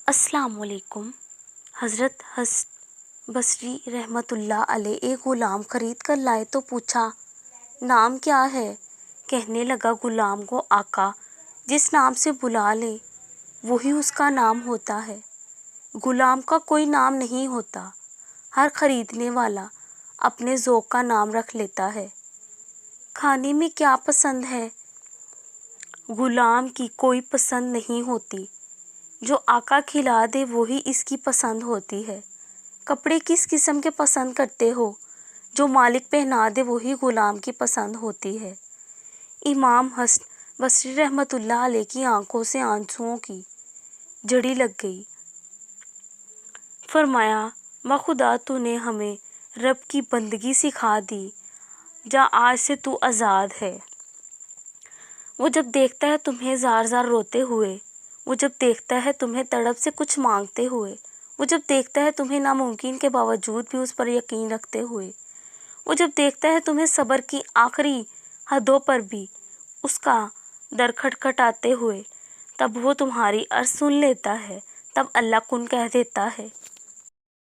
السلام علیکم۔ حضرت حسن بصری رحمۃ اللہ علیہ ایک غلام خرید کر لائے تو پوچھا، نام کیا ہے؟ کہنے لگا، غلام کو آقا جس نام سے بلا لے وہی اس کا نام ہوتا ہے۔ غلام کا کوئی نام نہیں ہوتا، ہر خریدنے والا اپنے ذوق کا نام رکھ لیتا ہے۔ کھانے میں کیا پسند ہے؟ غلام کی کوئی پسند نہیں ہوتی، جو آقا کھلا دے وہی اس کی پسند ہوتی ہے۔ کپڑے کس قسم کے پسند کرتے ہو؟ جو مالک پہنا دے وہی غلام کی پسند ہوتی ہے۔ امام حسن بصری رحمۃ اللہ علیہ کی آنکھوں سے آنسوؤں کی جھڑی لگ گئی۔ فرمایا، بخدا تو نے ہمیں رب کی بندگی سکھا دی، جا آج سے تو آزاد ہے۔ وہ جب دیکھتا ہے تمہیں زار زار روتے ہوئے، وہ جب دیکھتا ہے تمہیں تڑپ سے کچھ مانگتے ہوئے، وہ جب دیکھتا ہے تمہیں ناممکن کے باوجود بھی اس پر یقین رکھتے ہوئے، وہ جب دیکھتا ہے تمہیں صبر کی آخری حدوں پر بھی اس کا در کھٹکھٹاتے ہوئے، تب وہ تمہاری عرض سن لیتا ہے، تب اللہ کن کہہ دیتا ہے۔